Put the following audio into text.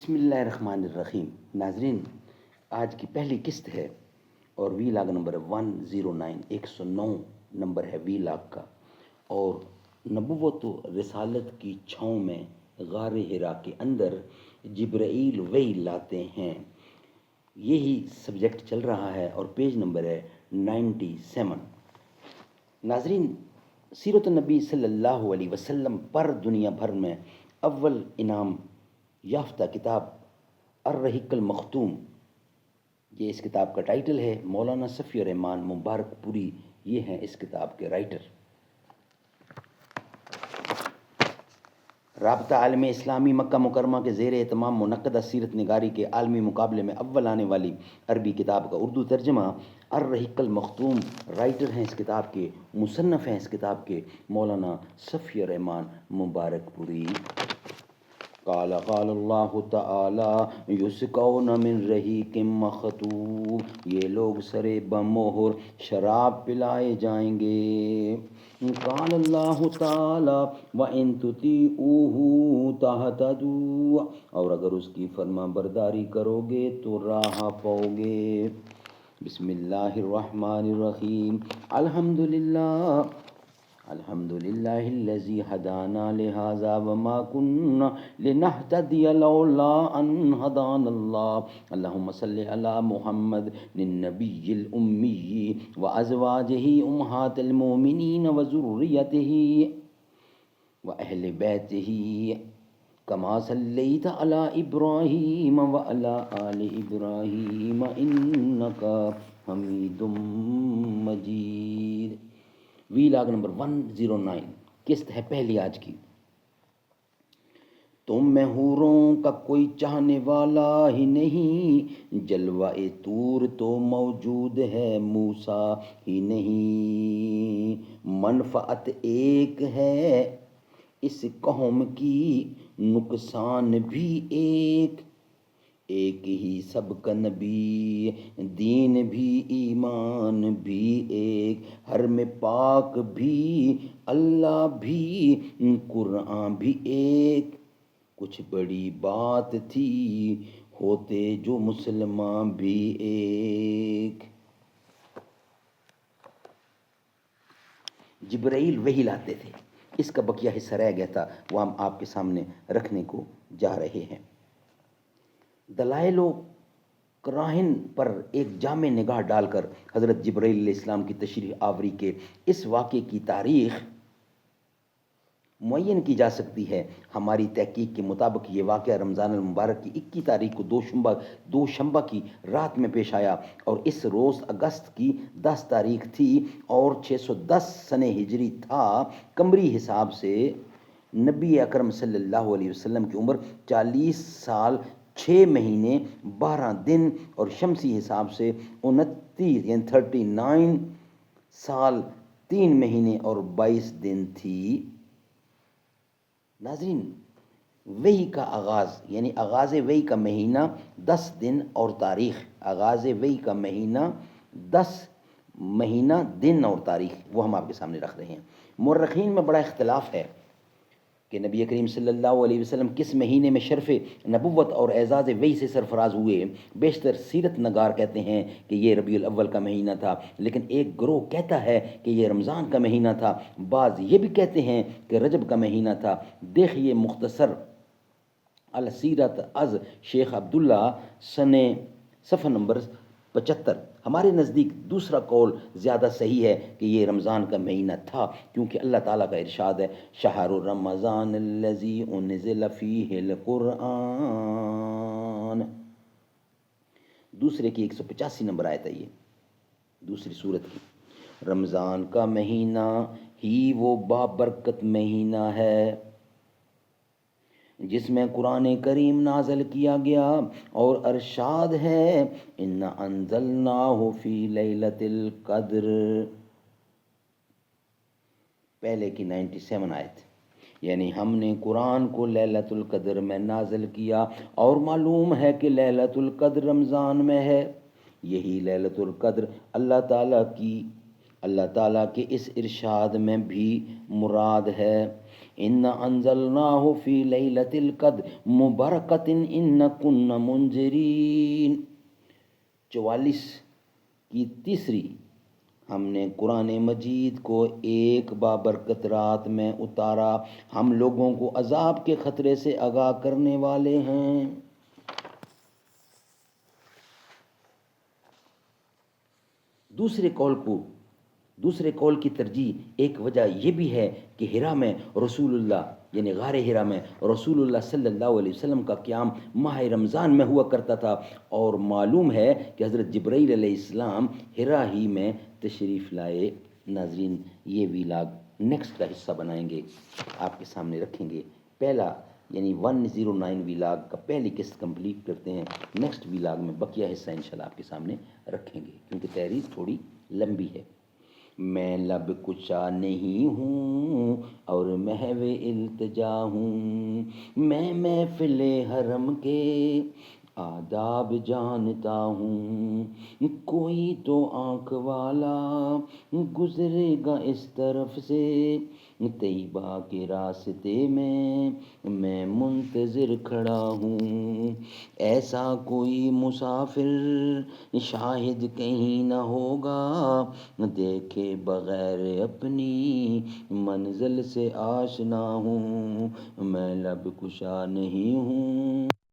بسم اللہ الرحمن الرحیم۔ ناظرین، آج کی پہلی قسط ہے اور وی لاگ نمبر 109 109 نمبر ہے وی لاگ کا، اور نبوت و رسالت کی چھاؤں میں غار حرا کے اندر جبرائیل وحی لاتے ہیں، یہی سبجیکٹ چل رہا ہے اور پیج نمبر ہے 97۔ ناظرین، سیرت النبی صلی اللہ علیہ وسلم پر دنیا بھر میں اول انعام یافتہ کتاب الرحیق المختوم، یہ اس کتاب کا ٹائٹل ہے۔ مولانا صفی الرحمان مبارک پوری یہ ہیں اس کتاب کے رائٹر۔ رابطہ عالم اسلامی مکہ مکرمہ کے زیر اہتمام منعقدہ سیرت نگاری کے عالمی مقابلے میں اول آنے والی عربی کتاب کا اردو ترجمہ الرحیق المختوم، رائٹر ہیں اس کتاب کے، مصنف ہیں اس کتاب کے مولانا صفی الرحمان مبارک پوری۔ قال اللہ تعالی یسقون من رحیق مختوم، یہ لوگ سرے بمہر شراب پلائے جائیں گے۔ قال اللہ تعالی وَإِن تُطِیعُوهُ تَهْتَدُوا، اور اگر اس کی فرما برداری کرو گے تو راہ پاؤ گے۔ بسم اللہ الرحمن الرحیم۔ الحمدللہ الذی ہدانا لہذا وما کنا لنہتدی لولا ان ہدانا اللہ، اللہم صلی علی محمد النبی الامی وازواجہ امہات المؤمنین وذریتہ واہل بیتہ کما صلیت علی ابراہیم وعلی آل ابراہیم انک حمید مجید۔ وی لاگ نمبر 109، قسط ہے پہلی آج کی۔ تم میں حوروں کا کوئی چاہنے والا ہی نہیں، جلوہ طور تو موجود ہے موسیٰ ہی نہیں، منفعت ایک ہے اس قوم کی نقصان بھی ایک، ایک ہی سب کا نبی دین بھی ایمان بھی ایک، حرم پاک بھی اللہ بھی قرآن بھی ایک، کچھ بڑی بات تھی ہوتے جو مسلمان بھی ایک۔ جبرائیل وحی لاتے تھے، اس کا بقیہ حصہ رہ گیا تھا، وہ ہم آپ کے سامنے رکھنے کو جا رہے ہیں۔ دلائل و کراہن پر ایک جامع نگاہ ڈال کر حضرت جبرائیل علیہ السلام کی تشریف آوری کے اس واقعے کی تاریخ معین کی جا سکتی ہے۔ ہماری تحقیق کے مطابق یہ واقعہ رمضان المبارک کی 21 تاریخ کو دوشنبہ کی رات میں پیش آیا، اور اس روز اگست کی 10 تاریخ تھی اور 610 سنہ ہجری تھا۔ قمری حساب سے نبی اکرم صلی اللہ علیہ وسلم کی عمر 40 سال 6 مہینے 12 دن اور شمسی حساب سے 29 یعنی 39 سال 3 مہینے اور 22 دن تھی۔ ناظرین، وحی کا آغاز یعنی آغاز وحی کا مہینہ 10 دن اور تاریخ، آغاز وحی کا مہینہ 10 مہینہ دن اور تاریخ، وہ ہم آپ کے سامنے رکھ رہے ہیں۔ مورخین میں بڑا اختلاف ہے کہ نبی کریم صلی اللہ علیہ وسلم کس مہینے میں شرف نبوت اور اعزاز وحی سے سرفراز ہوئے۔ بیشتر سیرت نگار کہتے ہیں کہ یہ ربیع الاول کا مہینہ تھا، لیکن ایک گروہ کہتا ہے کہ یہ رمضان کا مہینہ تھا، بعض یہ بھی کہتے ہیں کہ رجب کا مہینہ تھا۔ دیکھیے مختصر السیرت از شیخ عبداللہ صفحہ نمبر 75۔ ہمارے نزدیک دوسرا قول زیادہ صحیح ہے کہ یہ رمضان کا مہینہ تھا، کیونکہ اللہ تعالیٰ کا ارشاد ہے شہر رمضان الذی انزل فیہ القرآن، دوسرے کی 185 نمبر آیت ہے، یہ دوسری سورت کی۔ رمضان کا مہینہ ہی وہ بابرکت مہینہ ہے جس میں قرآن کریم نازل کیا گیا، اور ارشاد ہے اِنَّا أَنزَلْنَاهُ فِي لَيْلَةِ الْقَدْرِ، پہلے کی 97 آیت، یعنی ہم نے قرآن کو لیلۃ القدر میں نازل کیا، اور معلوم ہے کہ لیلۃ القدر رمضان میں ہے۔ یہی لیلۃ القدر اللہ تعالیٰ کی اللہ تعالیٰ کے اس ارشاد میں بھی مراد ہے ان انزلناہ فی لیلۃ القدر مبارکۃ ان کنا منذرین، 44 کی تیسری، ہم نے قرآن مجید کو ایک بابرکت رات میں اتارا، ہم لوگوں کو عذاب کے خطرے سے آگاہ کرنے والے ہیں۔ دوسرے قول کی ترجیح ایک وجہ یہ بھی ہے کہ ہرا میں رسول اللہ یعنی غار ہرا میں رسول اللہ صلی اللہ علیہ وسلم کا قیام ماہ رمضان میں ہوا کرتا تھا، اور معلوم ہے کہ حضرت جبرائیل علیہ السلام ہرا ہی میں تشریف لائے۔ ناظرین، یہ ویلاگ نیکسٹ کا حصہ بنائیں گے، آپ کے سامنے رکھیں گے۔ پہلا یعنی 109 ویلاگ کا پہلی قسط کمپلیٹ کرتے ہیں، نیکسٹ ویلاگ میں بقیہ حصہ انشاءاللہ آپ کے سامنے رکھیں گے، کیونکہ تحریر تھوڑی لمبی ہے۔ میں لب کشا نہیں ہوں اور محو التجا ہوں، میں محفل حرم کے آداب جانتا ہوں، کوئی تو آنکھ والا گزرے گا اس طرف سے، طیبہ کے راستے میں منتظر کھڑا ہوں، ایسا کوئی مسافر شاہد کہیں نہ ہوگا، دیکھے بغیر اپنی منزل سے آشنا ہوں، میں لب کشا نہیں ہوں۔